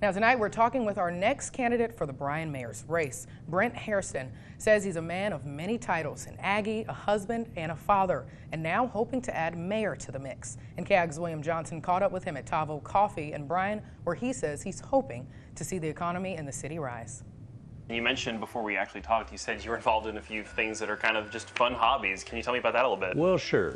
Now tonight we're talking with our next candidate for the Bryan mayor's race. Brent Hairston says he's a man of many titles, an Aggie, a husband, and a father, and now hoping to add mayor to the mix. And KAGS' William Johnson caught up with him at Tavo Coffee in Bryan, where he says he's hoping to see the economy in the city rise. You mentioned before we actually talked, you said you were involved in a few things that are kind of just fun hobbies. Can you tell me about that a little bit? Well, sure.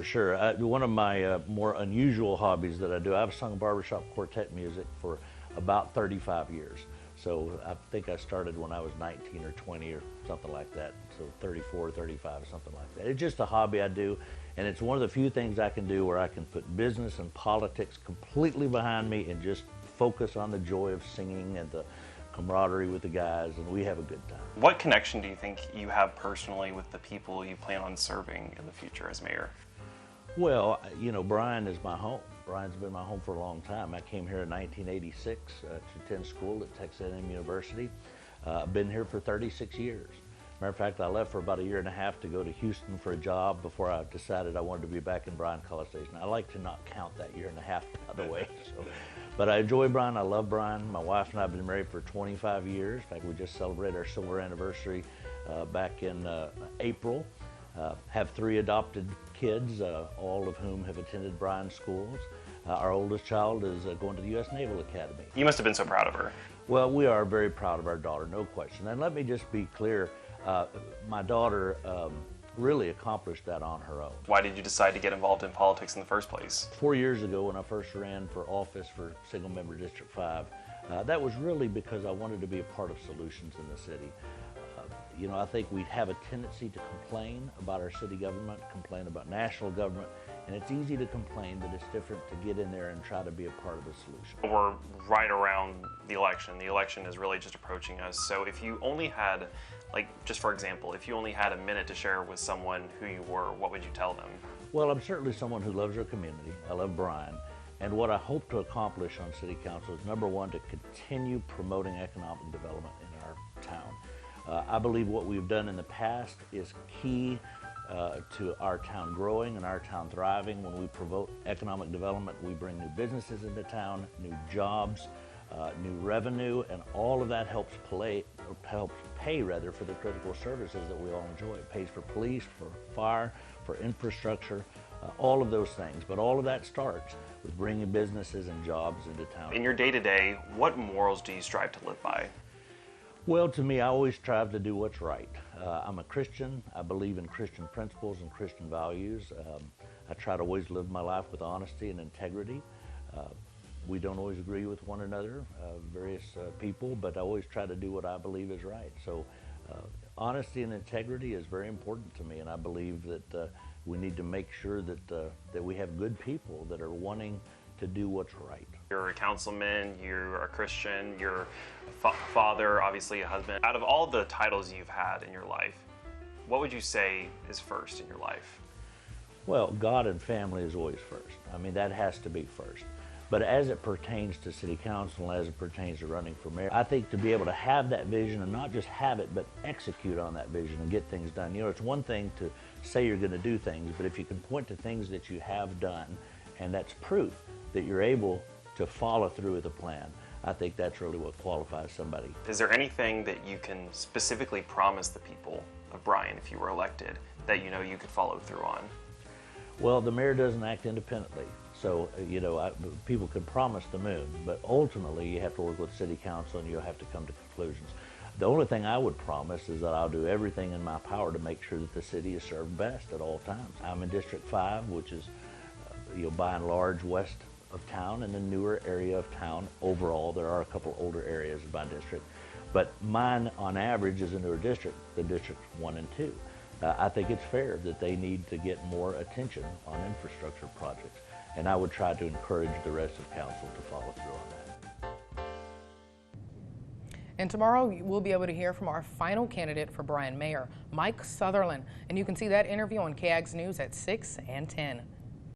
One of my more unusual hobbies that I do, I've sung barbershop quartet music for about 35 years. So I think I started when I was 19 or 20 or something like that. So 34, 35, something like that. It's just a hobby I do, and it's one of the few things I can do where I can put business and politics completely behind me and just focus on the joy of singing and the camaraderie with the guys, and we have a good time. What connection do you think you have personally with the people you plan on serving in the future as mayor? Well, you know, Bryan is my home. Bryan's been my home for a long time. I came here in 1986 to attend school at Texas A&M University. I've been here for 36 years. Matter of fact, I left for about a year and a half to go to Houston for a job before I decided I wanted to be back in Bryan-College Station. I like to not count that year and a half, by the way. But I enjoy Bryan. I love Bryan. My wife and I have been married for 25 years. In fact, we just celebrated our silver anniversary back in April. Have 3 adopted kids, all of whom have attended Bryan schools. Our oldest child is going to the U.S. Naval Academy. You must have been so proud of her. Well, we are very proud of our daughter, no question. And let me just be clear, my daughter really accomplished that on her own. Why did you decide to get involved in politics in the first place? 4 years ago, when I first ran for office for single-member District 5, that was really because I wanted to be a part of solutions in the city. You know, I think we have a tendency to complain about our city government, complain about national government, and it's easy to complain, but it's different to get in there and try to be a part of the solution. We're right around the election. The election is really just approaching us. So if you only had, like, just for example, if you only had a minute to share with someone who you were, what would you tell them? Well, I'm certainly someone who loves our community. I love Bryan. And what I hope to accomplish on City Council is, number one, to continue promoting economic development in our town. I believe what we've done in the past is key to our town growing and our town thriving. When we promote economic development, we bring new businesses into town, new jobs, new revenue, and all of that helps pay for the critical services that we all enjoy. It pays for police, for fire, for infrastructure, all of those things. But all of that starts with bringing businesses and jobs into town. In your day-to-day, what morals do you strive to live by? Well, to me, I always strive to do what's right. I'm a Christian. I believe in Christian principles and Christian values. I try to always live my life with honesty and integrity. We don't always agree with one another, various people, but I always try to do what I believe is right. So honesty and integrity is very important to me, and I believe that we need to make sure that we have good people that are wanting to do what's right. You're a councilman, you're a Christian, you're a father, obviously a husband. Out of all the titles you've had in your life, what would you say is first in your life? Well, God and family is always first. I mean, that has to be first. But as it pertains to City Council and as it pertains to running for mayor, I think to be able to have that vision and not just have it, but execute on that vision and get things done. You know, it's one thing to say you're going to do things, but if you can point to things that you have done, and that's proof that you're able to follow through with a plan, I think that's really what qualifies somebody. Is there anything that you can specifically promise the people of Bryan, if you were elected, that you know you could follow through on? Well, the mayor doesn't act independently. So, you know, people can promise the moon, but ultimately you have to work with City Council and you'll have to come to conclusions. The only thing I would promise is that I'll do everything in my power to make sure that the city is served best at all times. I'm in District 5, which is, you know, by and large west of town and a newer area of town overall. There are a couple older areas of my district, but mine on average is a newer district, the District 1 and 2. I think it's fair that they need to get more attention on infrastructure projects, and I would try to encourage the rest of council to follow through on that. And tomorrow we'll be able to hear from our final candidate for Bryan mayor, Mike Sutherland, and you can see that interview on KAGS News at 6 and 10.